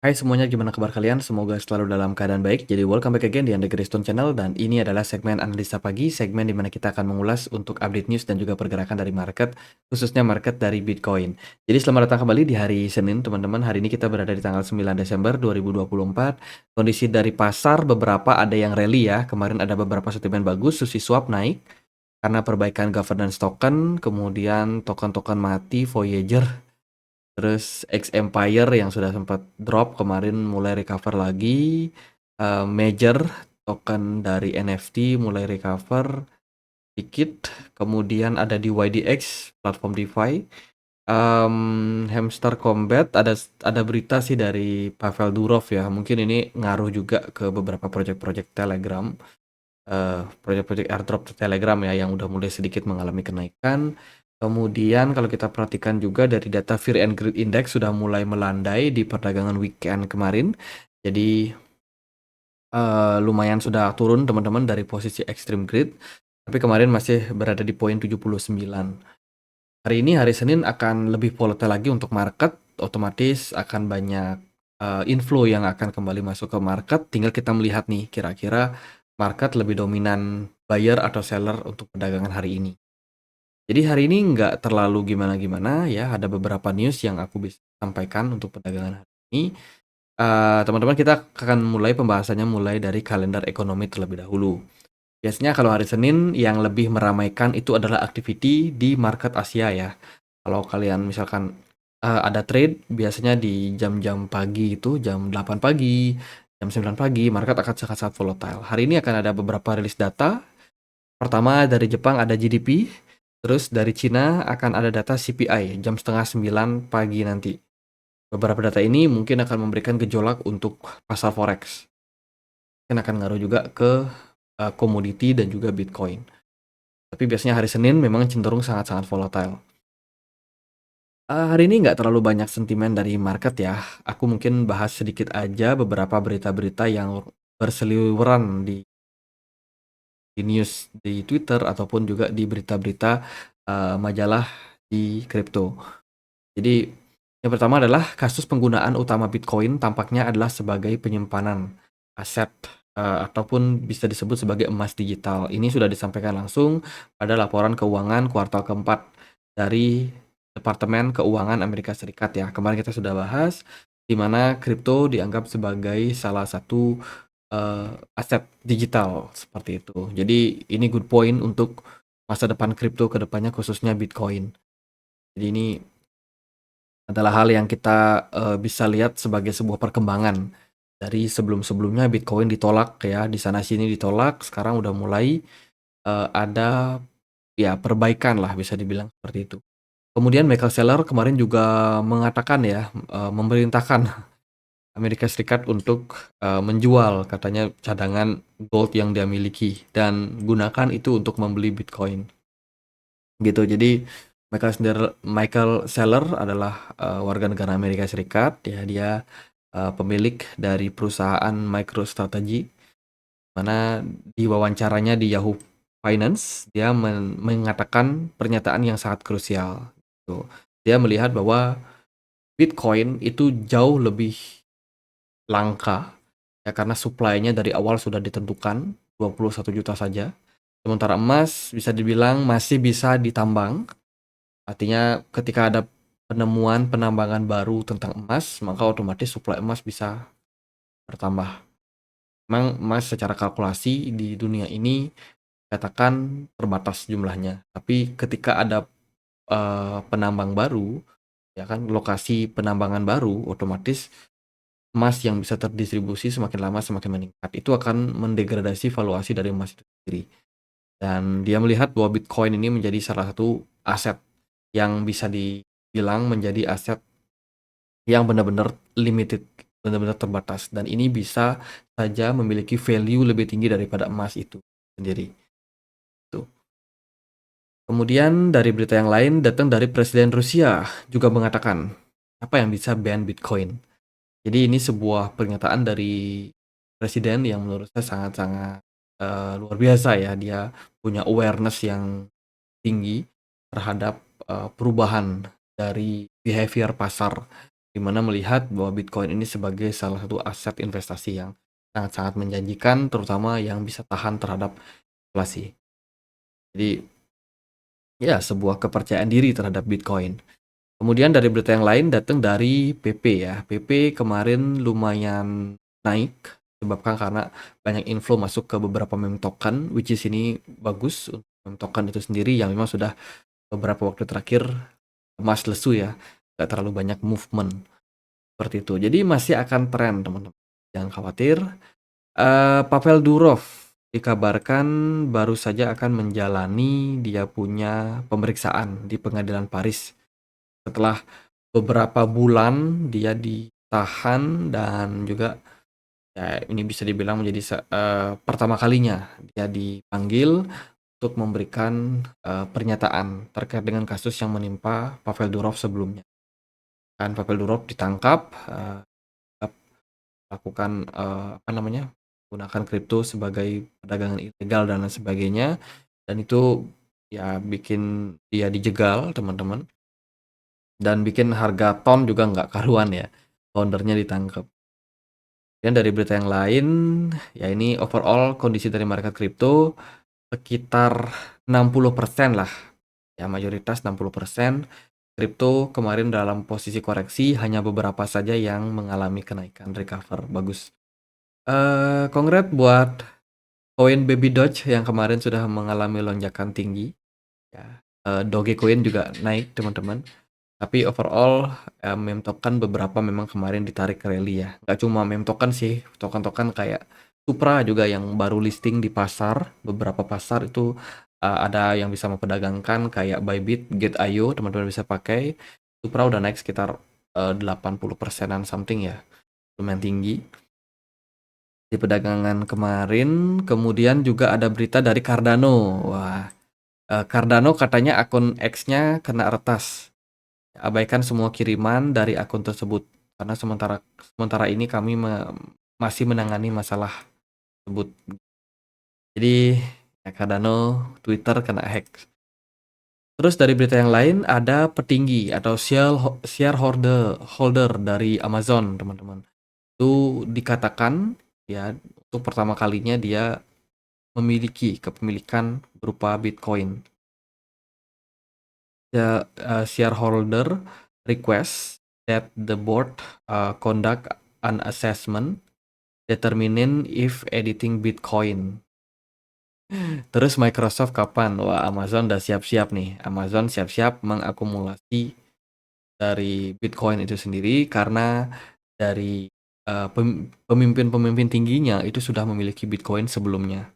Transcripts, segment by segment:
Hai semuanya, gimana kabar kalian? Semoga selalu dalam keadaan baik. Jadi welcome back again di Andre Stone Channel dan ini adalah segmen analisa pagi, segmen di mana kita akan mengulas untuk update news dan juga pergerakan dari market, khususnya market dari Bitcoin. Jadi selamat datang kembali di hari Senin, teman-teman. Hari ini kita berada di tanggal 9 Desember 2024. Kondisi dari pasar beberapa ada yang rally ya. Kemarin ada beberapa sentimen bagus, Sushi Swap naik karena perbaikan governance token, kemudian token-token mati, Voyager, terus X Empire yang sudah sempat drop kemarin mulai recover lagi. Major token dari NFT mulai recover dikit. Kemudian ada di YDX platform DeFi. Hamster Combat ada berita sih dari Pavel Durov ya. Mungkin ini ngaruh juga ke beberapa project-project Telegram, project-project airdrop Telegram ya yang udah mulai sedikit mengalami kenaikan. Kemudian kalau kita perhatikan juga dari data Fear and Greed Index sudah mulai melandai di perdagangan weekend kemarin. Jadi lumayan sudah turun teman-teman dari posisi extreme greed, tapi kemarin masih berada di poin 79. Hari ini hari Senin akan lebih volatile lagi untuk market, otomatis akan banyak inflow yang akan kembali masuk ke market. Tinggal kita melihat nih kira-kira market lebih dominan buyer atau seller untuk perdagangan hari ini. Jadi hari ini nggak terlalu gimana-gimana ya, ada beberapa news yang aku bisa sampaikan untuk perdagangan hari ini. Teman-teman, kita akan mulai pembahasannya mulai dari kalender ekonomi terlebih dahulu. Biasanya kalau hari Senin yang lebih meramaikan itu adalah activity di market Asia ya. Kalau kalian misalkan ada trade, biasanya di jam-jam pagi itu, jam 8 pagi, jam 9 pagi, market akan sangat-sangat volatile. Hari ini akan ada beberapa rilis data. Pertama dari Jepang ada GDP, terus dari Cina akan ada data CPI jam setengah 9 pagi nanti. Beberapa data ini mungkin akan memberikan gejolak untuk pasar forex. Mungkin akan ngaruh juga ke komoditi dan juga Bitcoin. Tapi biasanya hari Senin memang cenderung sangat-sangat volatile. Hari ini nggak terlalu banyak sentimen dari market ya. Aku mungkin bahas sedikit aja beberapa berita-berita yang berseliweran di news di Twitter ataupun juga di berita-berita majalah di kripto. Jadi yang pertama adalah kasus penggunaan utama Bitcoin tampaknya adalah sebagai penyimpanan aset ataupun bisa disebut sebagai emas digital. Ini sudah disampaikan langsung pada laporan keuangan kuartal keempat dari Departemen Keuangan Amerika Serikat ya. Kemarin kita sudah bahas di mana kripto dianggap sebagai salah satu aset digital seperti itu. Jadi ini good point untuk masa depan kripto ke depannya khususnya Bitcoin. Jadi ini adalah hal yang kita bisa lihat sebagai sebuah perkembangan dari sebelum-sebelumnya Bitcoin ditolak ya, di sana sini ditolak, sekarang udah mulai ada ya perbaikan lah bisa dibilang seperti itu. Kemudian Michael Saylor kemarin juga mengatakan ya, memerintahkan Amerika Serikat untuk menjual katanya cadangan gold yang dia miliki dan gunakan itu untuk membeli Bitcoin. Gitu. Jadi Michael Saylor adalah warga negara Amerika Serikat ya, dia pemilik dari perusahaan MicroStrategy, mana di wawancaranya di Yahoo Finance dia mengatakan pernyataan yang sangat krusial gitu. Dia melihat bahwa Bitcoin itu jauh lebih langka ya karena supply-nya dari awal sudah ditentukan 21 juta saja. Sementara emas bisa dibilang masih bisa ditambang. Artinya ketika ada penemuan penambangan baru tentang emas, maka otomatis suplai emas bisa bertambah. Memang emas secara kalkulasi di dunia ini katakan terbatas jumlahnya. Tapi ketika ada penambang baru, ya kan lokasi penambangan baru, otomatis emas yang bisa terdistribusi semakin lama semakin meningkat. Itu akan mendegradasi valuasi dari emas itu sendiri. Dan dia melihat bahwa Bitcoin ini menjadi salah satu aset yang bisa dibilang menjadi aset yang benar-benar limited, benar-benar terbatas, dan ini bisa saja memiliki value lebih tinggi daripada emas itu sendiri. Tuh. Kemudian dari berita yang lain datang dari Presiden Rusia juga mengatakan apa yang bisa ban Bitcoin. Jadi ini sebuah pernyataan dari presiden yang menurut saya sangat-sangat luar biasa ya. Dia punya awareness yang tinggi terhadap perubahan dari behavior pasar. di mana melihat bahwa Bitcoin ini sebagai salah satu aset investasi yang sangat-sangat menjanjikan, terutama yang bisa tahan terhadap inflasi. Jadi, ya sebuah kepercayaan diri terhadap Bitcoin. Kemudian dari berita yang lain datang dari PP ya. PP kemarin lumayan naik disebabkan karena banyak inflow masuk ke beberapa meme token, which is ini bagus untuk meme token itu sendiri yang memang sudah beberapa waktu terakhir emas lesu ya, nggak terlalu banyak movement seperti itu. Jadi masih akan tren teman-teman, jangan khawatir. Pavel Durov dikabarkan baru saja akan menjalani dia punya pemeriksaan di pengadilan Paris setelah beberapa bulan dia ditahan dan juga ya ini bisa dibilang menjadi pertama kalinya dia dipanggil untuk memberikan pernyataan terkait dengan kasus yang menimpa Pavel Durov sebelumnya. Kan Pavel Durov ditangkap melakukan apa namanya, gunakan kripto sebagai perdagangan ilegal dan lain sebagainya, dan itu ya bikin dia dijegal teman-teman, dan bikin harga ton juga nggak karuan ya, foundernya ditangkap. Dan dari berita yang lain, ya ini overall kondisi dari market kripto sekitar 60% lah, ya mayoritas 60%. Kripto kemarin dalam posisi koreksi, hanya beberapa saja yang mengalami kenaikan recover, bagus. Congrats buat koin Baby Doge yang kemarin sudah mengalami lonjakan tinggi, ya. Dogecoin juga naik teman-teman. Tapi overall meme token beberapa memang kemarin ditarik rally ya. Nggak cuma meme token sih, token-token kayak Supra juga yang baru listing di pasar, beberapa pasar itu ada yang bisa memperdagangkan kayak Bybit, Gate.io, teman-teman bisa pakai. Supra udah naik sekitar 80%-an something ya, lumayan tinggi di perdagangan kemarin. Kemudian juga ada berita dari Cardano. Wah, Cardano katanya akun X-nya kena retas. Abaikan semua kiriman dari akun tersebut karena sementara ini kami masih menangani masalah tersebut. Jadi ya Cardano Twitter kena hack. Terus dari berita yang lain ada petinggi atau shareholder dari Amazon teman-teman. Itu dikatakan ya untuk pertama kalinya dia memiliki kepemilikan berupa Bitcoin. The shareholder request that the board conduct an assessment determining if editing Bitcoin. Terus Microsoft kapan? Wah, Amazon udah siap-siap nih. Amazon siap-siap mengakumulasi dari Bitcoin itu sendiri karena dari pemimpin-pemimpin tingginya itu sudah memiliki Bitcoin sebelumnya.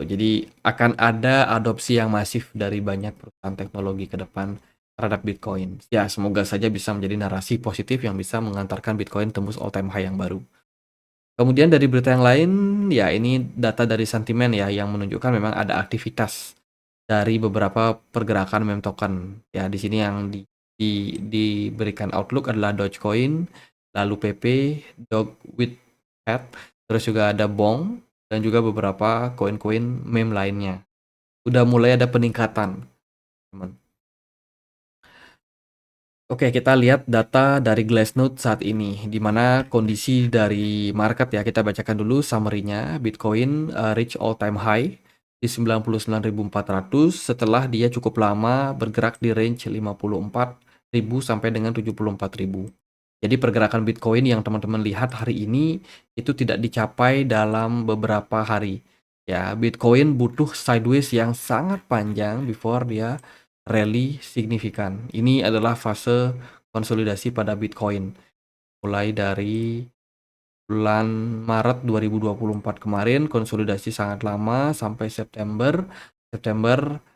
Jadi akan ada adopsi yang masif dari banyak perusahaan teknologi ke depan terhadap Bitcoin. Ya, semoga saja bisa menjadi narasi positif yang bisa mengantarkan Bitcoin tembus all time high yang baru. Kemudian dari berita yang lain, ya ini data dari sentimen ya yang menunjukkan memang ada aktivitas dari beberapa pergerakan meme token. Ya, di sini yang diberikan outlook adalah Dogecoin, lalu PP, Dog with Hat, terus juga ada Bong, dan juga beberapa koin-koin meme lainnya. Udah mulai ada peningkatan, teman. Oke, kita lihat data dari Glassnode saat ini, di mana kondisi dari market ya, kita bacakan dulu summary-nya. Bitcoin reach all time high di 99.400 setelah dia cukup lama bergerak di range 54.000 sampai dengan 74.000. Jadi pergerakan Bitcoin yang teman-teman lihat hari ini itu tidak dicapai dalam beberapa hari. Ya, Bitcoin butuh sideways yang sangat panjang before dia rally signifikan. Ini adalah fase konsolidasi pada Bitcoin. Mulai dari bulan Maret 2024 kemarin konsolidasi sangat lama sampai September,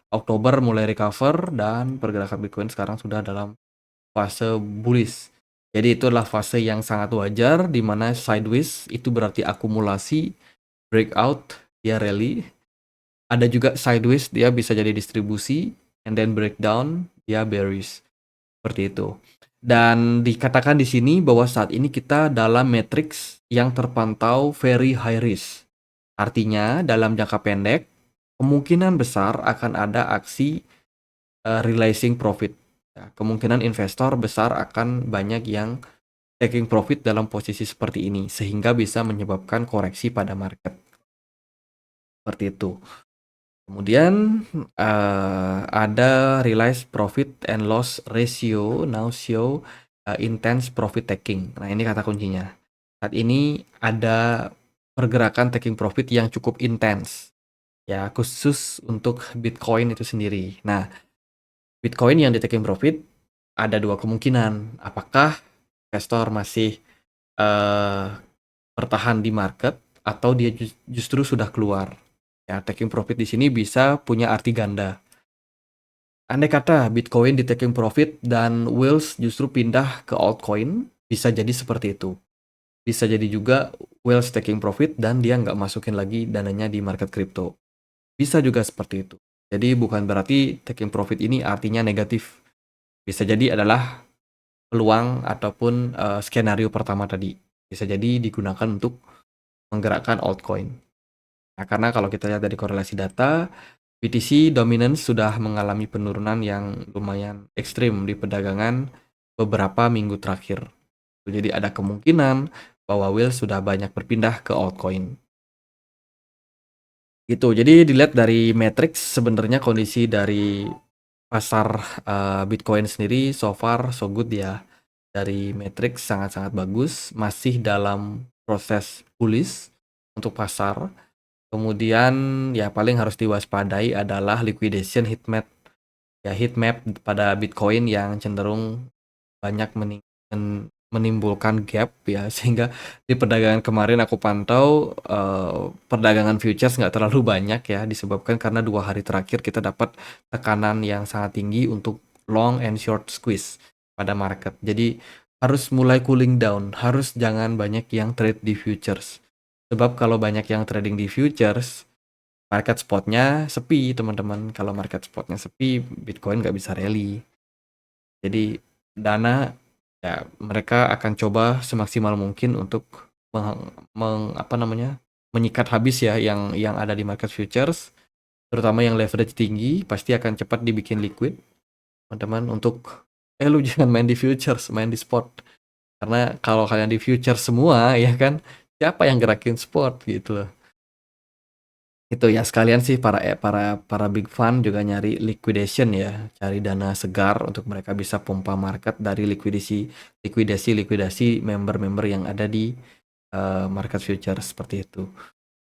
Oktober mulai recover dan pergerakan Bitcoin sekarang sudah dalam fase bullish. Jadi itu adalah fase yang sangat wajar di mana sideways itu berarti akumulasi, breakout dia rally. Ada juga sideways dia bisa jadi distribusi, and then breakdown dia bearish. Seperti itu. Dan dikatakan di sini bahwa saat ini kita dalam matrix yang terpantau very high risk. Artinya dalam jangka pendek kemungkinan besar akan ada aksi realizing profit. Ya, kemungkinan investor besar akan banyak yang taking profit dalam posisi seperti ini, sehingga bisa menyebabkan koreksi pada market. Seperti itu. Kemudian ada realized profit and loss ratio now show intense profit taking. Nah, ini kata kuncinya. Saat ini ada pergerakan taking profit yang cukup intens. Ya, khusus untuk Bitcoin itu sendiri. Nah, Bitcoin yang di taking profit ada dua kemungkinan. Apakah investor masih eh, bertahan di market atau dia justru sudah keluar. Ya, taking profit di sini bisa punya arti ganda. Andai kata Bitcoin di taking profit dan whales justru pindah ke altcoin, bisa jadi seperti itu. Bisa jadi juga whales taking profit dan dia nggak masukin lagi dananya di market crypto. Bisa juga seperti itu. Jadi bukan berarti taking profit ini artinya negatif. Bisa jadi adalah peluang ataupun skenario pertama tadi. Bisa jadi digunakan untuk menggerakkan altcoin. Nah, karena kalau kita lihat dari korelasi data, BTC dominance sudah mengalami penurunan yang lumayan ekstrim di perdagangan beberapa minggu terakhir. Jadi ada kemungkinan bahwa whale sudah banyak berpindah ke altcoin. Gitu. Jadi dilihat dari matrix sebenarnya kondisi dari pasar Bitcoin sendiri so far so good ya. Dari matrix sangat-sangat bagus, masih dalam proses bullish untuk pasar. Kemudian ya paling harus diwaspadai adalah liquidation heatmap. Ya heatmap pada Bitcoin yang cenderung banyak menimbulkan gap ya sehingga di perdagangan kemarin aku pantau perdagangan futures nggak terlalu banyak ya disebabkan karena 2 hari terakhir kita dapat tekanan yang sangat tinggi untuk long and short squeeze pada market. Jadi harus mulai cooling down, harus jangan banyak yang trade di futures. Sebab kalau banyak yang trading di futures, market spotnya sepi teman-teman. Kalau market spotnya sepi, Bitcoin nggak bisa rally. Jadi dana ya mereka akan coba semaksimal mungkin untuk apa namanya menyikat habis ya yang ada di market futures, terutama yang leverage tinggi pasti akan cepat dibikin liquid teman-teman untuk lu jangan main di futures, main di spot. Karena kalau kalian di futures semua ya kan siapa yang gerakin spot gitu loh. Itu ya sekalian sih para big fund juga nyari liquidation ya, cari dana segar untuk mereka bisa pompa market dari likuidasi member-member yang ada di market future seperti itu.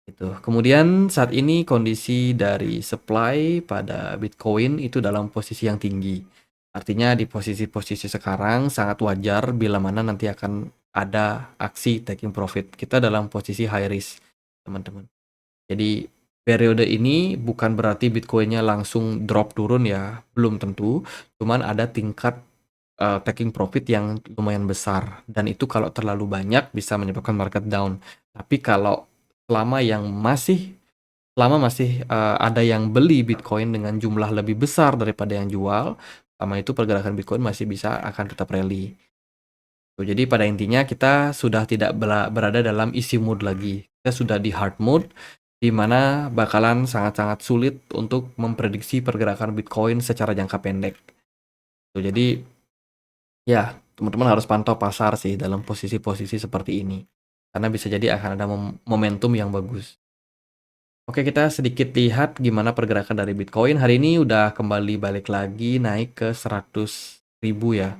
Itu. Kemudian saat ini kondisi dari supply pada Bitcoin itu dalam posisi yang tinggi. Artinya di posisi-posisi sekarang sangat wajar bila mana nanti akan ada aksi taking profit. Kita dalam posisi high risk, teman-teman. Jadi periode ini bukan berarti Bitcoin-nya langsung drop turun ya, belum tentu. Cuman ada tingkat taking profit yang lumayan besar dan itu kalau terlalu banyak bisa menyebabkan market down. Tapi kalau selama masih ada yang beli Bitcoin dengan jumlah lebih besar daripada yang jual, sama itu pergerakan Bitcoin masih bisa akan tetap rally. Jadi pada intinya kita sudah tidak berada dalam easy mode lagi. Kita sudah di hard mode di mana bakalan sangat-sangat sulit untuk memprediksi pergerakan Bitcoin secara jangka pendek. Jadi ya teman-teman harus pantau pasar sih dalam posisi-posisi seperti ini. Karena bisa jadi akan ada momentum yang bagus. Oke, kita sedikit lihat gimana pergerakan dari Bitcoin. Hari ini udah kembali balik lagi naik ke 100.000 ya.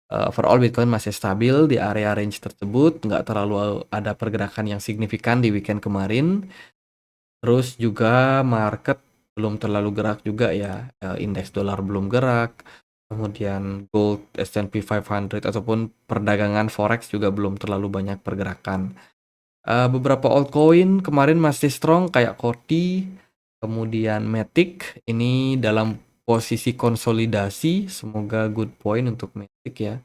Overall Bitcoin masih stabil di area range tersebut, nggak terlalu ada pergerakan yang signifikan di weekend kemarin. Terus juga market belum terlalu gerak juga ya, indeks dolar belum gerak, kemudian gold, S&P 500 ataupun perdagangan forex juga belum terlalu banyak pergerakan. Beberapa altcoin kemarin masih strong kayak Corti, kemudian Matic ini dalam posisi konsolidasi, semoga good point untuk Matic ya.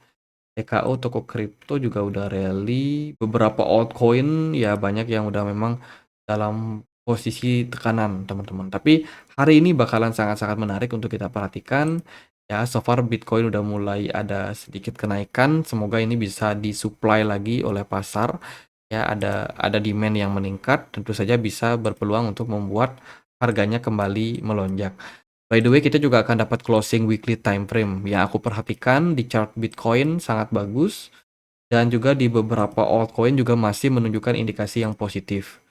TKO toko kripto juga udah rally, beberapa altcoin ya banyak yang udah memang dalam posisi tekanan teman-teman. Tapi hari ini bakalan sangat-sangat menarik untuk kita perhatikan. Ya, so far Bitcoin udah mulai ada sedikit kenaikan. Semoga ini bisa disuplai lagi oleh pasar. Ya, ada demand yang meningkat, tentu saja bisa berpeluang untuk membuat harganya kembali melonjak. By the way, kita juga akan dapat closing weekly time frame. Yang aku perhatikan di chart Bitcoin sangat bagus dan juga di beberapa altcoin juga masih menunjukkan indikasi yang positif.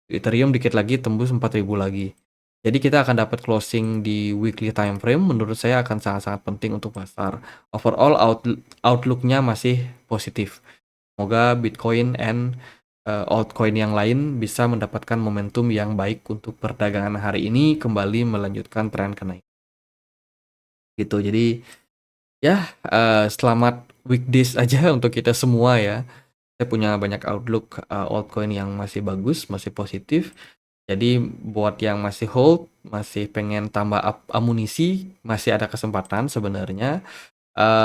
Ethereum dikit lagi tembus 4.000 lagi. Jadi kita akan dapat closing di weekly time frame, menurut saya akan sangat-sangat penting untuk pasar. Overall outlook-nya masih positif. Semoga Bitcoin and altcoin yang lain bisa mendapatkan momentum yang baik untuk perdagangan hari ini kembali melanjutkan tren kenaikan. Gitu. Jadi ya selamat weekdays aja untuk kita semua ya. Saya punya banyak outlook altcoin yang masih bagus, masih positif. Jadi buat yang masih hold, masih pengen tambah amunisi, masih ada kesempatan sebenarnya.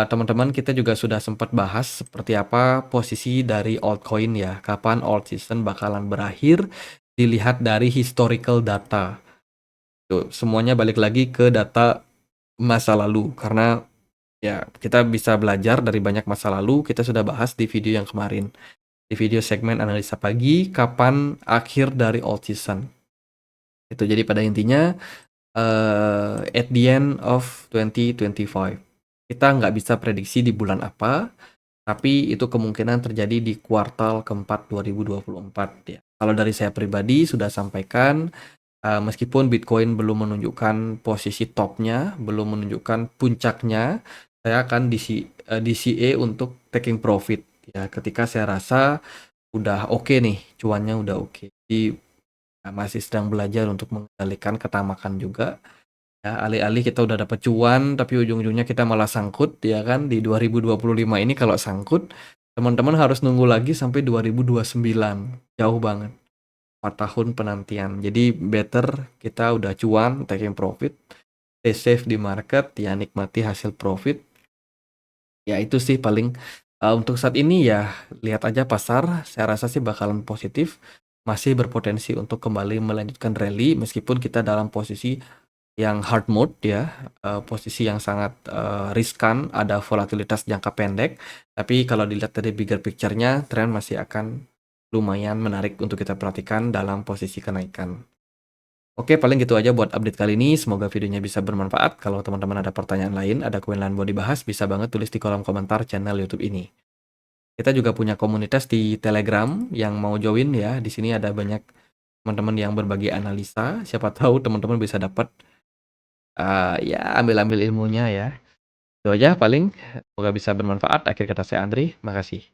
Teman-teman, kita juga sudah sempat bahas seperti apa posisi dari altcoin ya, kapan alt season bakalan berakhir, dilihat dari historical data. Tuh, semuanya balik lagi ke data masa lalu, karena ya kita bisa belajar dari banyak masa lalu, kita sudah bahas di video yang kemarin. Di video segmen analisa pagi, kapan akhir dari alt season. Itu jadi pada intinya, at the end of 2025. Kita nggak bisa prediksi di bulan apa, tapi itu kemungkinan terjadi di kuartal keempat 2024 ya. Kalau dari saya pribadi sudah sampaikan, meskipun Bitcoin belum menunjukkan posisi topnya, belum menunjukkan puncaknya, saya akan DCA untuk taking profit ya. Ketika saya rasa udah oke nih, cuannya udah oke. Jadi masih sedang belajar untuk mengendalikan ketamakan juga. Ya, alih-alih kita udah dapat cuan, tapi ujung-ujungnya kita malah sangkut, ya kan? Di 2025 ini kalau sangkut, teman-teman harus nunggu lagi sampai 2029. Jauh banget. 4 tahun penantian. Jadi better kita udah cuan, taking profit, stay safe di market, ya nikmati hasil profit. Ya itu sih paling untuk saat ini ya lihat aja pasar, saya rasa sih bakalan positif, masih berpotensi untuk kembali melanjutkan rally meskipun kita dalam posisi yang hard mode ya, posisi yang sangat riskan, ada volatilitas jangka pendek. Tapi kalau dilihat dari bigger picture-nya, tren masih akan lumayan menarik untuk kita perhatikan dalam posisi kenaikan. Oke, paling gitu aja buat update kali ini. Semoga videonya bisa bermanfaat. Kalau teman-teman ada pertanyaan lain, ada koin lain mau dibahas, bisa banget tulis di kolom komentar channel YouTube ini. Kita juga punya komunitas di Telegram yang mau join ya. Di sini ada banyak teman-teman yang berbagi analisa. Siapa tahu teman-teman bisa dapat ya ambil-ambil ilmunya ya. Itu aja paling, semoga bisa bermanfaat. Akhir kata saya Andri, makasih.